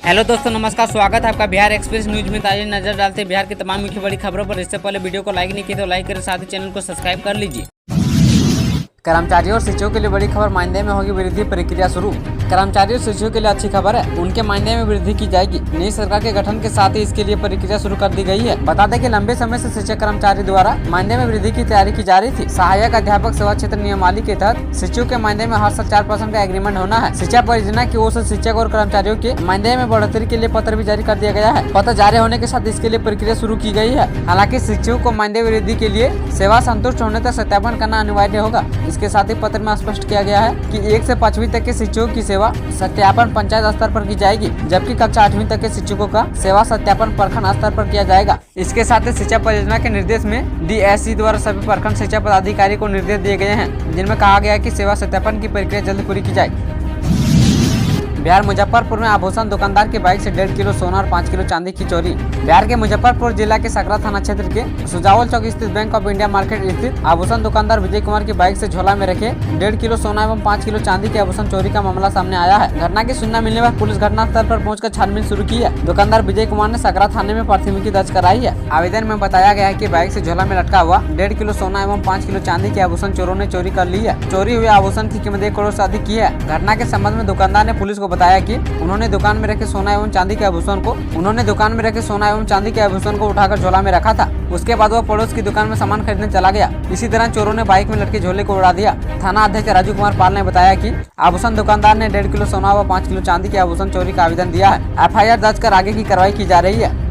Hello दोस्तों, नमस्कार। स्वागत है आपका बिहार एक्सप्रेस न्यूज में। ताज़ा नजर डालते हैं बिहार की तमाम मुख्य बड़ी खबरों पर। इससे पहले वीडियो को लाइक नहीं किया तो लाइक करें, साथ ही चैनल को सब्सक्राइब कर लीजिए। कर्मचारियों और शिक्षकों के लिए बड़ी खबर, मानदेय में होगी वृद्धि, प्रक्रिया शुरू। कर्मचारियों और शिक्षकों के लिए अच्छी खबर है, उनके मानदेय में वृद्धि की जाएगी। नई सरकार के गठन के साथ ही इसके लिए प्रक्रिया शुरू कर दी गई है। बता दें कि लंबे समय से शिक्षक कर्मचारी द्वारा मानदेय में वृद्धि की तैयारी की जा रही थी। सहायक अध्यापक सेवा क्षेत्र नियमावली के तहत शिक्षकों के मानदेय में हर साल 4% का एग्रीमेंट होना है। शिक्षा परियोजना की ओर से शिक्षक और कर्मचारियों के मानदेय में बढ़ोतरी के लिए पत्र भी जारी कर दिया गया है। पत्र जारी होने के साथ इसके लिए प्रक्रिया शुरू की गई है। हालांकि शिक्षकों को मानदेय वृद्धि के लिए सेवा संतुष्ट होने तक सत्यापन करना अनिवार्य होगा। इसके साथ ही पत्र में स्पष्ट किया गया है कि 1 से 5वीं तक के शिक्षकों की सेवा सत्यापन पंचायत स्तर पर की जाएगी, जबकि कक्षा 8वीं तक के शिक्षकों का सेवा सत्यापन प्रखंड स्तर पर किया जाएगा। इसके साथ ही शिक्षा परियोजना के निर्देश में DSE द्वारा सभी प्रखंड शिक्षा पदाधिकारी को निर्देश दिए गए हैं, जिनमें कहा गया है कि सेवा सत्यापन की प्रक्रिया जल्द पूरी की जाएगी। बिहार मुजफ्फरपुर में आभूषण दुकानदार की बाइक से 1.5 किलो सोना और 5 किलो चांदी की चोरी। बिहार के मुजफ्फरपुर जिला के सकरा थाना क्षेत्र के सुजावल चौक स्थित बैंक ऑफ इंडिया मार्केट स्थित आभूषण दुकानदार विजय कुमार की बाइक से झोला में रखे 1.5 किलो सोना एवं 5 किलो चांदी के आभूषण चोरी का मामला सामने आया है। घटना की सूचना मिलने पर पुलिस घटनास्थल पर पहुंचकर छानबीन शुरू की है। दुकानदार विजय कुमार ने सकरा थाने में प्राथमिकी दर्ज कराई है। आवेदन में बताया गया है कि बाइक से झोला में लटका हुआ 1.5 किलो सोना एवं 5 किलो चांदी के आभूषण चोरों ने चोरी कर ली है। चोरी हुए आभूषण की कीमत 1 करोड़ से अधिक की है। घटना के संबंध में दुकानदार ने पुलिस को बताया कि उन्होंने दुकान में रखे सोना एवं चांदी के आभूषण को उठाकर झोला में रखा था। उसके बाद वह पड़ोस की दुकान में सामान खरीदने चला गया। इसी तरह चोरों ने बाइक में लटके झोले को उड़ा दिया। थाना अध्यक्ष राजू कुमार पाल ने बताया कि आभूषण दुकानदार ने 1.5 किलो सोना व 5 किलो चांदी के आभूषण चोरी का आवेदन दिया है। FIR दर्ज कर आगे की कार्रवाई की जा रही है।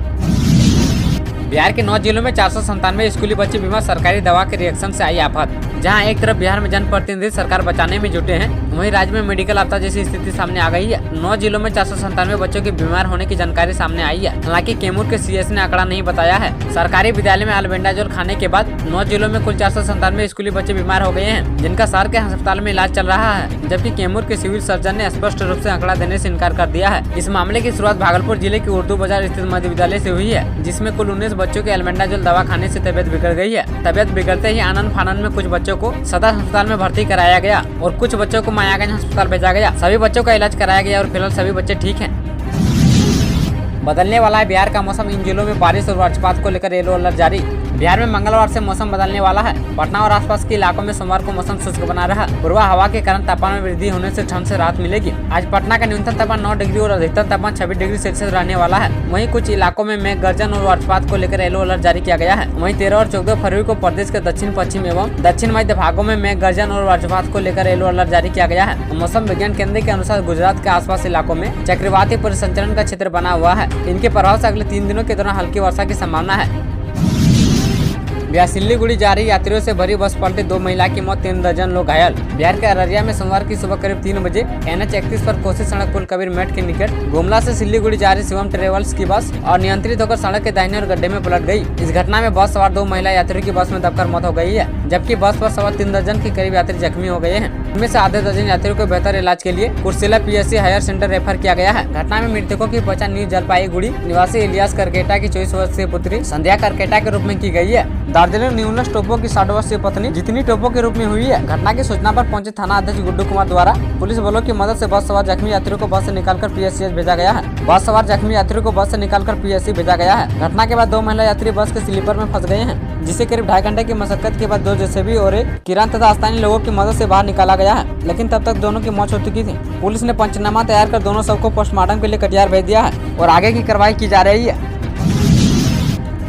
बिहार के 9 जिलों में 497 स्कूली बच्चे बीमार, सरकारी दवा के रिएक्शन से आई आफत। जहां एक तरफ बिहार में जनप्रतिनिधि सरकार बचाने में जुटे हैं, वहीं राज्य में मेडिकल आपदा जैसी स्थिति सामने आ गई है। 9 जिलों में 497 बच्चों के बीमार होने की जानकारी सामने आई है। हालांकि कैमूर के CS ने आंकड़ा नहीं बताया है। सरकारी विद्यालय में अल्बेंडाजोल खाने के बाद 9 जिलों में कुल 497 स्कूली बच्चे बीमार हो गए हैं, जिनका शहर के अस्पताल में इलाज चल रहा है। जबकि कैमूर के सिविल सर्जन ने स्पष्ट रूप से आंकड़ा देने से इनकार कर दिया है। इस मामले की शुरुआत भागलपुर जिले के उर्दू बाजार स्थित मध्य विद्यालय से हुई है, जिसमें कुल 19 बच्चों के अल्बेंडाजोल दवा खाने से तबियत बिगड़ गई है। तबियत बिगड़ते ही आनंद फानंद में कुछ बच्चों को सदर अस्पताल में भर्ती कराया गया और कुछ बच्चों को मायागंज अस्पताल भेजा गया। सभी बच्चों का इलाज कराया गया और फिलहाल सभी बच्चे ठीक हैं। बदलने वाला है बिहार का मौसम, इन जिलों में बारिश और वज्रपात को लेकर येलो अलर्ट जारी। बिहार में मंगलवार से मौसम बदलने वाला है। पटना और आसपास के इलाकों में सोमवार को मौसम शुष्क बना रहा। पूर्वा हवा के कारण तापमान में वृद्धि होने से ठंड से राहत मिलेगी। आज पटना का न्यूनतम तापमान 9 डिग्री और अधिकतम तापमान 26 डिग्री सेल्सियस रहने वाला है। वहीं कुछ इलाकों में मेघ गर्जन और वज्रपात को लेकर येलो अलर्ट जारी किया गया है। वहीं 13 और 14 फरवरी को प्रदेश के दक्षिण पश्चिम एवं दक्षिण मध्य भागों में मेघ गर्जन और वज्रपात को लेकर येलो अलर्ट जारी किया गया है। मौसम विज्ञान केंद्र के अनुसार गुजरात के आसपास इलाकों में चक्रवाती परिसंचरण का क्षेत्र बना हुआ है। इनके प्रभाव से अगले 3 दिनों के दौरान हल्की वर्षा की संभावना है। बिहार सिल्लीगुड़ी जा रही यात्रियों से भरी बस पलटी, 2 महिला की मौत, 3 दर्जन लोग घायल। बिहार के अररिया में सोमवार की सुबह करीब 3 बजे NH 31 पर कोसी सड़क पुल कबीर मेट के निकट गुमला से सिल्लीगुड़ी जा रही शिवम ट्रेवल्स की बस अनियंत्रित होकर सड़क के दाहिने और गड्ढे में पलट गई। इस घटना में बस सवार 2 महिला यात्रियों की बस में दबकर मौत हो गई है, जबकि बस पर सवार 3 दर्जन के करीब यात्री जख्मी हो गए हैं। इनमें से आधे दर्जन यात्रियों को बेहतर इलाज के लिए Kursela PSC higher centre refer किया गया है। घटना में मृतकों की पहचान न्यू जलपाईगुड़ी निवासी इलियास करकेटा की 24 वर्षीय पुत्री संध्या करकेटा के रूप में की गई है। दार्जिलिंग न्यूनस टोपो की 60 वर्षीय पत्नी जितनी टोपो के रूप में हुई है। घटना की सूचना पर पहुंचे थाना अध्यक्ष गुड्डू कुमार द्वारा पुलिस बलों की मदद से बस सवार जख्मी यात्रियों को बस से निकालकर PSC भेजा गया है। बस सवार जख्मी यात्रियों को बस से निकालकर PSC भेजा गया है। घटना के बाद 2 महिला यात्री बस के स्लीपर में फंस गए हैं, जिसे करीब 2.5 घंटे की मशक्कत के बाद 2 JCB और एक किरण तथा स्थानीय लोगों की मदद से बाहर निकाला गया है, लेकिन तब तक दोनों की मौत हो चुकी थी। पुलिस ने पंचनामा तैयार कर दोनों शव को पोस्टमार्टम के लिए कटिहार भेज दिया है और आगे की कार्रवाई की जा रही है।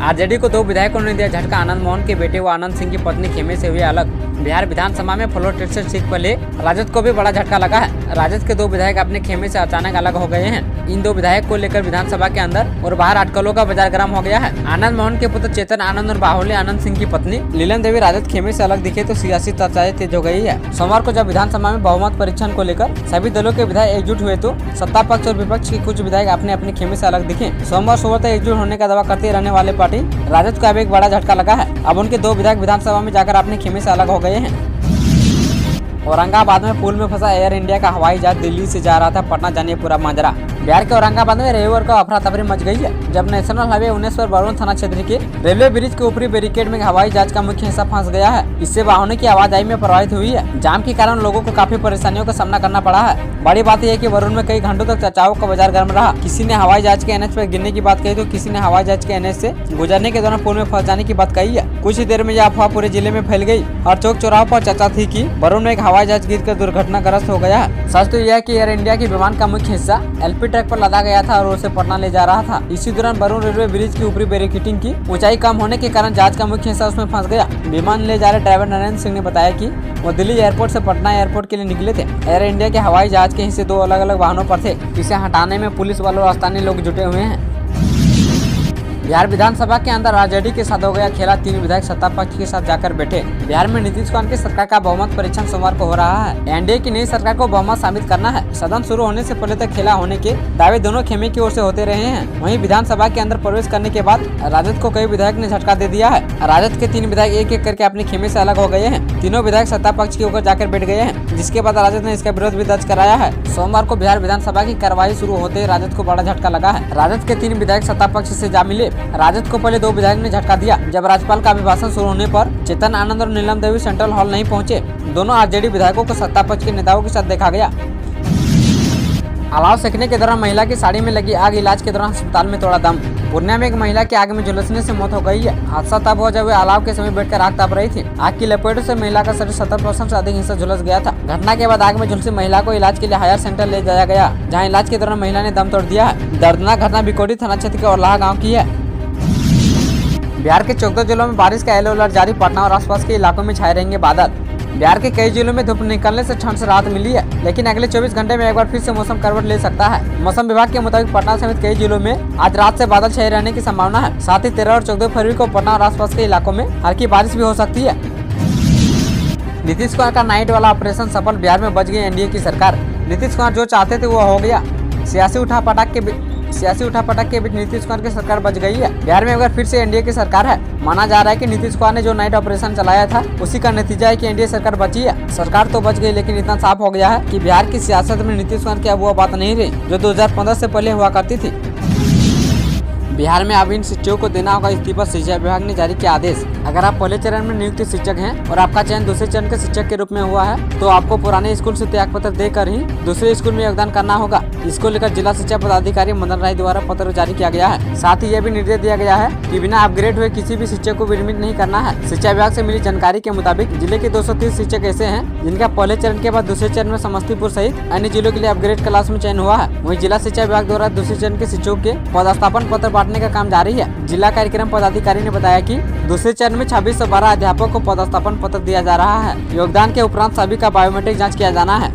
RJD को 2 विधायकों ने दिया झटका, आनंद मोहन के बेटे व आनंद सिंह की पत्नी खेमे से हुई अलग। बिहार विधानसभा में फ्लोर टेस्ट से सीट पर ले राजद को भी बड़ा झटका लगा है। राजद के 2 विधायक अपने खेमे से अचानक अलग हो गए हैं। इन 2 विधायक को लेकर विधानसभा के अंदर और बाहर अटकलों का बाजार गर्म हो गया है। आनंद मोहन के पुत्र चेतन आनंद और बाहुल्य आनंद सिंह की पत्नी लीलन देवी राजद खेमे से अलग दिखे तो सियासी चर्चाएं तेज हो गई है। सोमवार को जब विधानसभा में बहुमत परीक्षण को लेकर सभी दलों के विधायक एकजुट हुए तो सत्ता पक्ष और विपक्ष के कुछ विधायक अपने अपने खेमे से अलग दिखे। सोमवार सुबह तक एकजुट होने का दावा करते रहने वाले पार्टी राजद को अब एक बड़ा झटका लगा है। अब उनके 2 विधायक विधानसभा में जाकर अपने खेमे से अलग हो गए हैं। औरंगाबाद में पुल में फंसा एयर इंडिया का हवाई जहाज दिल्ली से जा रहा था पटना जाने पूरा माजरा। बिहार के औरंगाबाद में रविवार को अफरा तफरी मच गई है जब नेशनल हाईवे 19 पर बरौन थाना क्षेत्र के रेलवे ब्रिज के ऊपरी बैरिकेड में हवाई जहाज का मुख्य हिस्सा फंस गया है। इससे वाहनों की आवाजाही में प्रभावित हुई है। जाम के कारण लोगों को काफी परेशानियों का सामना करना पड़ा है। बड़ी बात यह है कि वरुण में कई घंटों तक चचाओं का बाजार गर्म रहा। किसी ने हवाई जहाज के एनएच पर गिरने की बात कही तो किसी ने हवाई जहाज के एनएच से गुजरने के दौरान पुल में फंस जाने की बात कही है। कुछ ही देर में यह अफवाह पूरे जिले में फैल गई और चौक चौराहों पर चर्चा थी कि वरुण में एक हवाई जहाज गिरकर दुर्घटनाग्रस्त हो गया है। सच तो यह है कि एयर इंडिया के विमान का मुख्य हिस्सा एलपी ट्रक पर लदा गया था और उसे पटना ले जा रहा था। इसी दौरान वरुण रेलवे ब्रिज की ऊपरी बैरिकेडिंग की ऊंचाई कम होने के कारण जहाज का मुख्य हिस्सा उसमें फंस गया। विमान ले जा रहे ड्राइवर नरेंद्र सिंह ने बताया कि वो दिल्ली एयरपोर्ट से पटना एयरपोर्ट के लिए निकले थे। एयर इंडिया के हवाई जहाज के हिस्से दो अलग अलग वाहनों पर थे। इसे हटाने में पुलिस वालों और स्थानीय लोग जुटे हुए हैं। बिहार विधानसभा के अंदर आरजेडी के साथ हो गया खेला। 3 विधायक सत्ता पक्ष के साथ जाकर बैठे। बिहार में नीतीश कुमार की सरकार का बहुमत परीक्षण सोमवार को हो रहा है। एनडीए की नई सरकार को बहुमत साबित करना है। सदन शुरू होने से पहले तक खेला होने के दावे दोनों खेमे की ओर से होते रहे हैं। वहीं विधानसभा के अंदर प्रवेश करने के बाद राजद को कई विधायक ने झटका दे दिया है। राजद के 3 विधायक एक एक करके अपने खेमे से अलग हो गए हैं। तीनों विधायक सत्ता पक्ष के ऊपर जाकर बैठ गए हैं, जिसके बाद राजद ने इसका विरोध भी दर्ज कराया है। सोमवार को बिहार विधानसभा की कार्यवाही शुरू होते ही राजद को बड़ा झटका लगा है। राजद के 3 विधायक सत्ता पक्ष से जा मिले। राजद को 2 विधायक ने झटका दिया जब राज्यपाल का अभिभाषण शुरू होने पर चेतन आनंद और नीलम देवी सेंट्रल हॉल नहीं पहुंचे। दोनों आरजेडी विधायकों को सत्ता पक्ष के नेताओं के साथ देखा गया। अलाव सेकने के दौरान महिला की साड़ी में लगी आग, इलाज के दौरान अस्पताल में तोड़ा दम। पूर्णिया में एक महिला की आग में झुलसने से मौत हो गई है। हादसा तब हुआ जब वे अलाव के समय बैठकर आग ताप रही थी। आग की लपेटों से महिला का शरीर 70% से अधिक हिस्सा झुलस गया था। घटना के बाद आग में झुलसी महिला को इलाज के लिए हायर सेंटर ले जाया गया, जहाँ इलाज के दौरान महिला ने दम तोड़ दिया है। दर्दनाक घटना बिकोडी थाना क्षेत्र के औरलाहा गाँव की है। बिहार के 14 जिलों में बारिश का येलो अलर्ट जारी। पटना और आसपास के इलाकों में छाए रहेंगे बादल। बिहार के कई जिलों में धूप निकलने से ठंड से राहत मिली है, लेकिन अगले 24 घंटे में एक बार फिर से मौसम करवट ले सकता है। मौसम विभाग के मुताबिक पटना समेत कई जिलों में आज रात से बादल छाए रहने की संभावना है। साथ ही 13 और 14 फरवरी को पटना और आसपास के इलाकों में हल्की बारिश भी हो सकती है। नीतीश कुमार का नाइट वाला ऑपरेशन सफल। बिहार में बच गई एनडीए की सरकार। नीतीश कुमार जो चाहते थे वो हो गया। सियासी उठापटक के बीच नीतीश कुमार की सरकार बच गई है। बिहार में एक बार फिर से एनडीए की सरकार है। माना जा रहा है कि नीतीश कुमार ने जो नाइट ऑपरेशन चलाया था उसी का नतीजा है कि एनडीए सरकार बची है। सरकार तो बच गई, लेकिन इतना साफ हो गया है कि बिहार की सियासत में नीतीश कुमार की अब वो बात नहीं रही जो 2015 से पहले हुआ करती थी। बिहार में अब इन शिक्षकों को देना होगा इस्तीफा। शिक्षा विभाग ने जारी किया आदेश। अगर आप पहले चरण में नियुक्त शिक्षक हैं और आपका चयन दूसरे चरण के शिक्षक के रूप में हुआ है तो आपको पुराने स्कूल से त्याग पत्र देकर ही दूसरे स्कूल में योगदान करना होगा। इसको लेकर जिला शिक्षा पदाधिकारी मदन राय द्वारा पत्र जारी किया गया है। साथ ही यह भी निर्देश दिया गया है कि बिना अपग्रेड हुए किसी भी शिक्षक को विरमित नहीं करना है। शिक्षा विभाग से मिली जानकारी के मुताबिक जिले के 230 शिक्षक ऐसे हैं जिनका पहले चरण के बाद दूसरे चरण में समस्तीपुर सहित अन्य जिलों के लिए अपग्रेड क्लास में चयन हुआ है। वहीं जिला शिक्षा विभाग द्वारा दूसरे चरण के शिक्षकों के पदस्थापन पत्र बांटने का काम जारी है। जिला कार्यक्रम पदाधिकारी ने बताया कि दूसरे चरण में 2612 अध्यापकों को पदस्थापन पत्र दिया जा रहा है। योगदान के उपरांत सभी का बायोमेट्रिक जांच किया जाना है।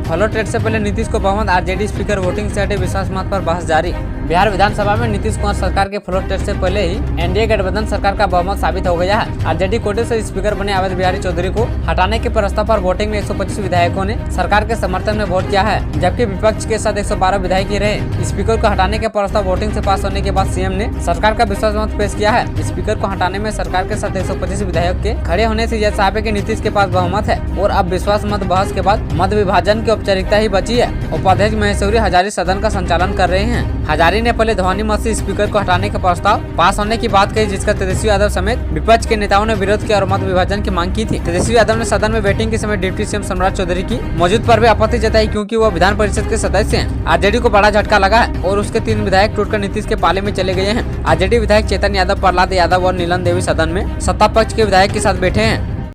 फ्लोर टेस्ट से पहले नीतीश को बहुमत। आरजेडी स्पीकर वोटिंग से हटे विश्वास मत पर बहस जारी। बिहार विधानसभा में नीतीश कुमार सरकार के फ्लोर टेस्ट से पहले ही एनडीए गठबंधन सरकार का बहुमत साबित हो गया है। आरजेडी कोटे से स्पीकर बने अवध बिहारी चौधरी को हटाने के प्रस्ताव पर वोटिंग में 125 विधायकों ने सरकार के समर्थन में वोट किया है, जबकि विपक्ष के साथ 112 विधायक ही रहे। स्पीकर को हटाने के प्रस्ताव वोटिंग से पास होने के बाद सीएम ने सरकार का विश्वास मत पेश किया है। स्पीकर को हटाने में सरकार के साथ 125 विधायक के खड़े होने से यह साफ है कि नीतीश के पास बहुमत है और अब विश्वास मत बहस के बाद मत विभाजन की औपचारिकता ही बची है। उपाध्यक्ष महेश्वरी हजारी सदन का संचालन कर रहे हैं। हजारी ने पहले ध्वनि मत से स्पीकर को हटाने का प्रस्ताव पास होने की बात कही, जिसका तेजस्वी यादव समेत विपक्ष के नेताओं ने विरोध किया और मत विभाजन की मांग की थी। तेजस्वी यादव ने सदन में बैटिंग के समय डिप्टी सीएम सम्राट चौधरी की मौजूद पर भी आपत्ति जताई, क्योंकि वह विधान परिषद के सदस्य हैं। आरजेडी को बड़ा झटका लगा है और उसके 3 विधायक टूटकर नीतीश के पाले में चले गए हैं। आरजेडी विधायक चेतन यादव, प्रहलाद यादव और नीलम देवी सदन में सत्ता पक्ष के विधायक के साथ बैठे हैं।